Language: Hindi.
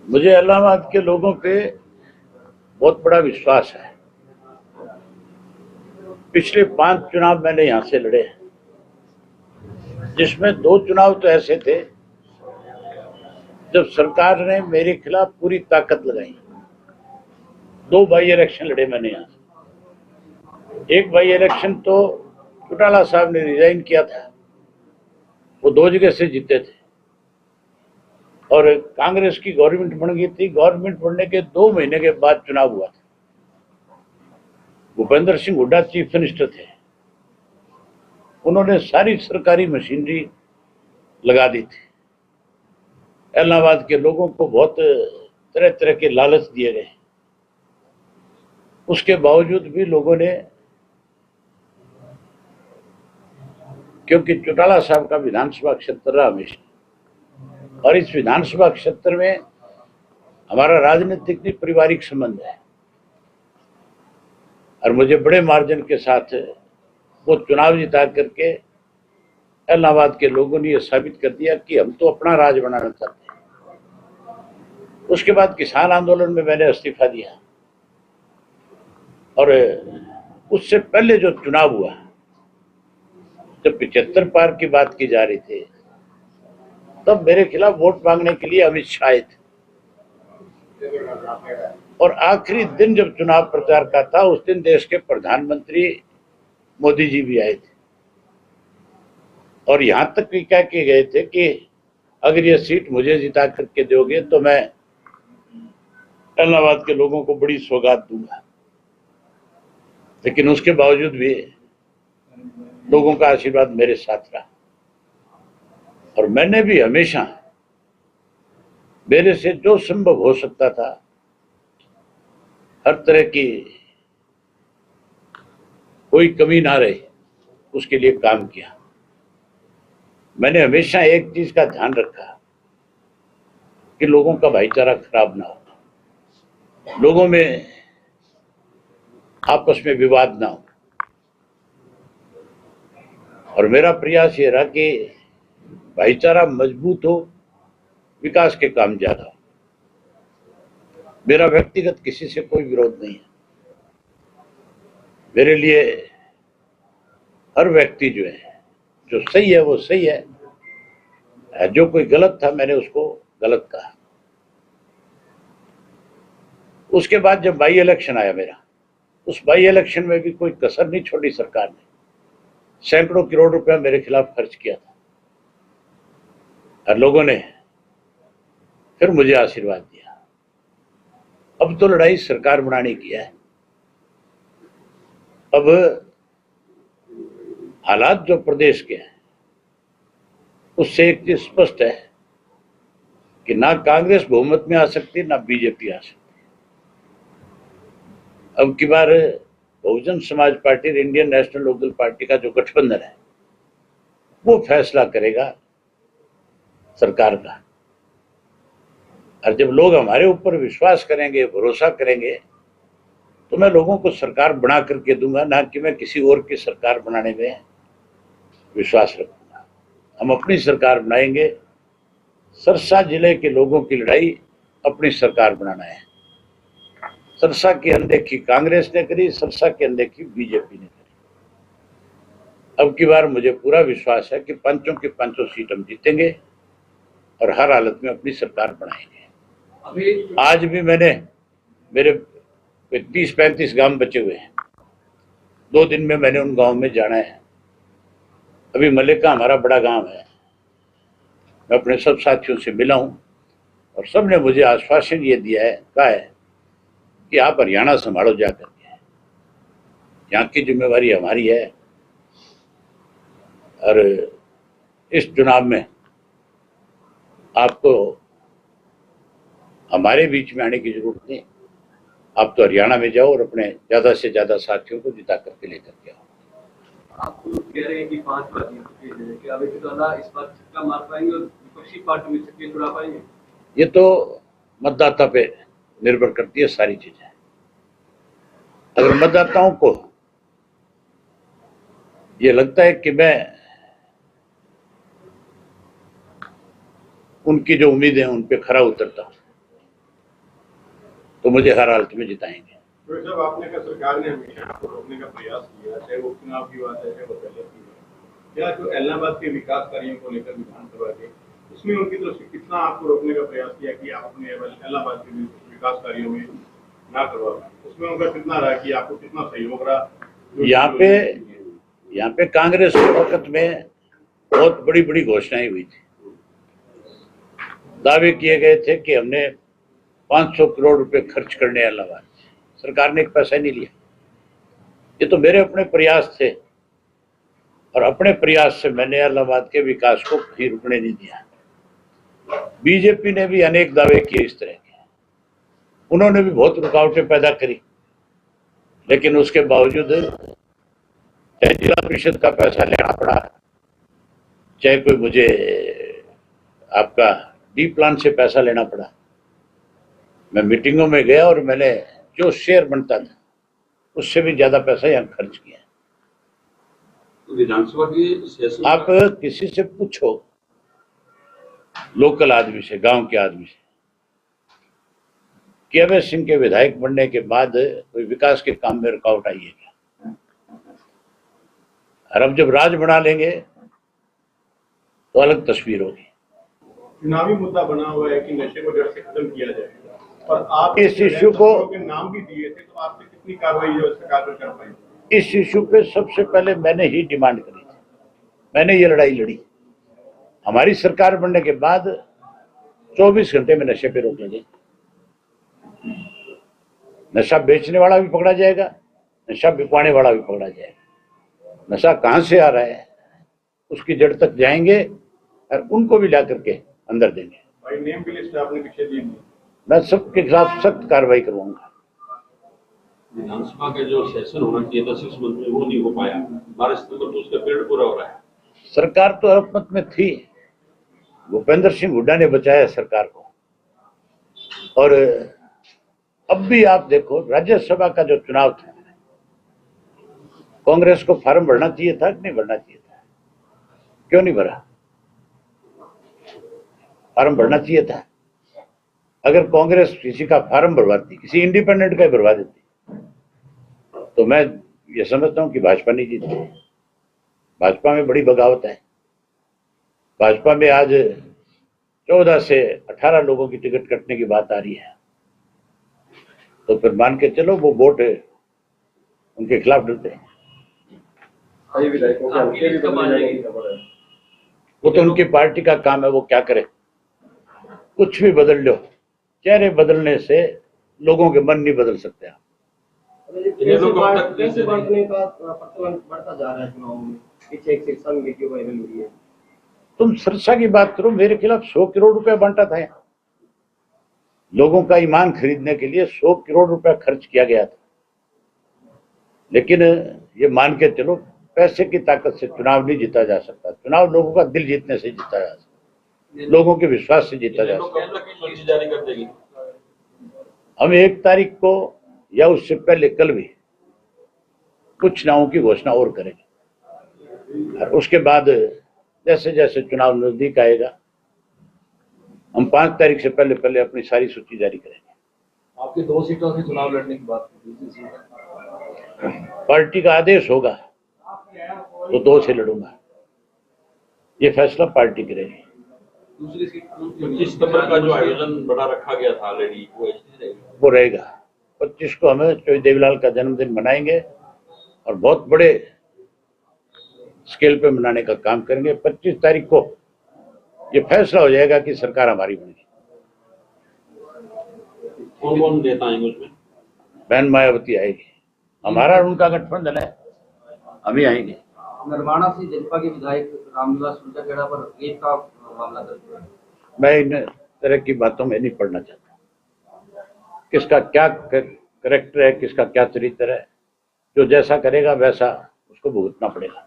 मुझे इलाहाबाद के लोगों पे बहुत बड़ा विश्वास है। पिछले 5 चुनाव मैंने यहां से लड़े, जिसमें 2 चुनाव तो ऐसे थे जब सरकार ने मेरे खिलाफ पूरी ताकत लगाई। 2 बाई इलेक्शन लड़े मैंने यहां से। एक बाई इलेक्शन तो चौटाला साहब ने रिजाइन किया था, वो 2 जगह से जीते थे और कांग्रेस की गवर्नमेंट बन गई थी। गवर्नमेंट बनने के 2 महीने के बाद चुनाव हुआ था। भूपेंद्र सिंह हुड्डा चीफ मिनिस्टर थे, उन्होंने सारी सरकारी मशीनरी लगा दी थी। इलाहाबाद के लोगों को बहुत तरह तरह के लालच दिए गए, उसके बावजूद भी लोगों ने, क्योंकि चौटाला साहब का विधानसभा क्षेत्र रहा हमेशा, और इस विधानसभा क्षेत्र में हमारा राजनीतिक नहीं पारिवारिक संबंध है, और मुझे बड़े मार्जिन के साथ वो चुनाव जिता करके इलाहाबाद के लोगों ने यह साबित कर दिया कि हम तो अपना राज बनाना चाहते हैं। उसके बाद किसान आंदोलन में मैंने इस्तीफा दिया, और उससे पहले जो चुनाव हुआ, जब 75 पार की बात की जा रही थी, तब मेरे खिलाफ वोट मांगने के लिए अमित शाह आए थे, और आखिरी दिन जब चुनाव प्रचार का था, उस दिन देश के प्रधानमंत्री मोदी जी भी आए थे, और यहां तक भी कह के गए थे कि अगर ये सीट मुझे जिता करके दोगे तो मैं इलाहाबाद के लोगों को बड़ी सौगात दूंगा। लेकिन उसके बावजूद भी लोगों का आशीर्वाद मेरे साथ रहा, और मैंने भी हमेशा मेरे से जो संभव हो सकता था, हर तरह की कोई कमी ना रहे, उसके लिए काम किया। मैंने हमेशा एक चीज का ध्यान रखा कि लोगों का भाईचारा खराब ना हो, लोगों में आपस में विवाद ना हो, और मेरा प्रयास ये रहा कि भाईचारा मजबूत हो, विकास के काम ज्यादा हो। मेरा व्यक्तिगत किसी से कोई विरोध नहीं है। मेरे लिए हर व्यक्ति जो है, जो सही है वो सही है, जो कोई गलत था मैंने उसको गलत कहा। उसके बाद जब बाई इलेक्शन आया मेरा, उस बाई इलेक्शन में भी कोई कसर नहीं छोड़ी सरकार ने। सैकड़ों करोड़ रुपया मेरे खिलाफ खर्च किया था, और लोगों ने फिर मुझे आशीर्वाद दिया। अब तो लड़ाई सरकार बनाने की है। अब हालात जो प्रदेश के हैं, उससे एक चीज स्पष्ट है कि ना कांग्रेस बहुमत में आ सकती, ना बीजेपी आ सकती। अब की बार बहुजन समाज पार्टी और इंडियन नेशनल लोकदल पार्टी का जो गठबंधन है, वो फैसला करेगा सरकार का। और जब लोग हमारे ऊपर विश्वास करेंगे, भरोसा करेंगे, तो मैं लोगों को सरकार बना करके दूंगा, ना कि मैं किसी और की सरकार बनाने में विश्वास रखूंगा। हम अपनी सरकार बनाएंगे। सरसा जिले के लोगों की लड़ाई अपनी सरकार बनाना है। सरसा की अनदेखी कांग्रेस ने करी, सरसा की अनदेखी बीजेपी ने करी। अब की बार मुझे पूरा विश्वास है कि पंचों की पंचों सीट हम जीतेंगे और हर हालत में अपनी सरकार बनाएंगे। आज भी मैंने, मेरे 30-35 गांव बचे हुए हैं, 2 दिन में मैंने उन गांव में जाना है। अभी मल्लिका हमारा बड़ा गांव है, मैं अपने सब साथियों से मिला हूं, और सबने मुझे आश्वासन ये दिया है, कहा है कि आप हरियाणा संभालो जाकर के, यहाँ की जिम्मेवारी हमारी है, और इस चुनाव में आपको हमारे बीच में आने की जरूरत नहीं। आप तो हरियाणा में जाओ और अपने ज्यादा से ज्यादा साथियों को जिता करके लेकर के आओ। आप कह रहे हैं कि 5 बार जीत चुके हैं, क्या अभी तो इस बार छक्का मार पाएंगे और विपक्षी पार्टी में छक्के छुड़ा पाएंगे? ये तो मतदाता पे निर्भर करती है सारी चीजें। अगर मतदाताओं को ये लगता है कि मैं उनकी जो उम्मीदें हैं उन पे खरा उतरता हूं, तो मुझे हर हालत में जिताएंगे। तो जब आपने कहा सरकार ने हमेशा आपको रोकने का प्रयास किया, चाहे वो चुनाव की बात है चाहे वो पहले की बात, क्या जो इलाहाबाद के विकास कार्यों को लेकर विधानसभा के, उसमें उनकी तरफ से कितना आपको रोकने का प्रयास किया कि आप अपने इलाहाबाद के विकास कार्यों में ना करवा पाए? उसमें उनका कितना रहा कि आपको कितना सहयोग रहा? यहाँ पे कांग्रेस के वक्त में बहुत बड़ी बड़ी घोषणाएं हुई थी, दावे किए गए थे कि हमने 500 करोड़ रुपए खर्च करने इलाहाबाद। सरकार ने एक पैसा नहीं लिया। ये तो मेरे अपने प्रयास थे और अपने प्रयास से मैंने इलाहाबाद के विकास को कहीं रुकने नहीं दिया। बीजेपी ने भी अनेक दावे किए इस तरह के, उन्होंने भी बहुत रुकावटें पैदा करी, लेकिन उसके बावजूद चाहे जिला परिषद का पैसा लेना पड़ा, चाहे कोई मुझे आपका डी प्लान से पैसा लेना पड़ा, मैं मीटिंगों में गया और मैंने जो शेयर बनता था उससे भी ज्यादा पैसा यहाँ खर्च किया। विधानसभा की आप किसी से पूछो, लोकल आदमी से, गांव के आदमी से, कि अभय सिंह के विधायक बनने के बाद कोई विकास के काम में रुकावट आई है क्या? और अब जब राज बना लेंगे तो अलग तस्वीर होगी। चुनावी मुद्दा बना हुआ है कि नशे को जड़ से खत्म किया जाए, और आप इस इश्यू को के नाम भी दिए थे, तो आपसे कितनी कार्रवाई जो सरकार पर कर पाई? इस इश्यू पे सबसे पहले मैंने ही डिमांड करी थी, मैंने ये लड़ाई लड़ी। हमारी सरकार बनने के बाद 24 घंटे में नशे पे रोक लगे। नशा बेचने वाला भी पकड़ा जाएगा, नशा बिकवाने वाला भी पकड़ा जाएगा। नशा कहां से आ रहा है उसकी जड़ तक जाएंगे और उनको भी ला करके अंदर देंगे। भाई नेम की लिस्ट आपने पीछे दी नहीं। मैं सबके खिलाफ सख्त कार्रवाई करूंगा। विधानसभा का जो सेशन होना चाहिए था 6 मंथ में, वो नहीं हो पाया। 12 सितंबर तो उसका पीरियड पूरा हो रहा है। सरकार तो अल्पमत में थी, भूपेंद्र सिंह हुड्डा ने बचाया सरकार को। और अब भी आप देखो, राज्यसभा का जो चुनाव था, कांग्रेस को फार्म भरना चाहिए था कि नहीं भरना चाहिए था? क्यों नहीं भरा? फार्म भरना चाहिए था। अगर कांग्रेस किसी का फार्म भरवाती, किसी इंडिपेंडेंट का भरवा देती, तो मैं ये समझता हूं कि भाजपा नहीं जीतती। भाजपा में बड़ी बगावत है। भाजपा में आज 14 से 18 लोगों की टिकट कटने की बात आ रही है, तो फिर मान के चलो वो वोट उनके खिलाफ डलते हैं। वो तो उनकी पार्टी का काम है, वो क्या करे। कुछ भी बदल लो, चेहरे बदलने से लोगों के मन नहीं बदल सकते आप। पैसे बांटने का प्रचलन बढ़ता जा रहा है चुनाव में। पीछे एक सिरसा में वीडियो वायरल हुई है। तुम सिरसा की बात करो, मेरे खिलाफ 100 करोड़ रुपया बांटा था। लोगों का ईमान खरीदने के लिए 100 करोड़ रुपया खर्च किया गया था। लेकिन ये मान के चलो, पैसे की ताकत से चुनाव नहीं जीता जा सकता। चुनाव लोगों का दिल जीतने से जीता जा सकता, लोगों के विश्वास से जीता जा सकता। जारी कर देगी। हम 1 तारीख को या उससे पहले कल भी कुछ चुनावों की घोषणा और करेंगे, और उसके बाद जैसे जैसे चुनाव नजदीक आएगा हम 5 तारीख से पहले अपनी सारी सूची जारी करेंगे। आपकी 2 सीटों से चुनाव लड़ने की बात की, पार्टी का आदेश होगा तो 2 से लड़ूंगा। ये फैसला पार्टी करेगी। दूसरी सीट 25 सितंबर का जो आयोजन बड़ा रखा गया था ऑलरेडी, वो ऐसे रहेगा। वो रहेगा। 25 को हमें चौधरी देवीलाल का जन्मदिन मनाएंगे और बहुत बड़े स्केल पे मनाने का काम करेंगे। 25 तारीख को ये फैसला हो जाएगा कि सरकार हमारी बनेगी। कौन कौन नेता आएंगे उसमें? बहन मायावती आएगी, हमारा और उनका गठबंधन है, हम ही आएंगे। नरवाना से जनपा के विधायक रामनिवास सुरजाखेड़ा पर रेप का मामला दर्ज हुआ है। मैं इन तरह की बातों में नहीं पढ़ना चाहता। किसका क्या करेक्टर है, किसका क्या चरित्र है, जो जैसा करेगा वैसा उसको भुगतना पड़ेगा।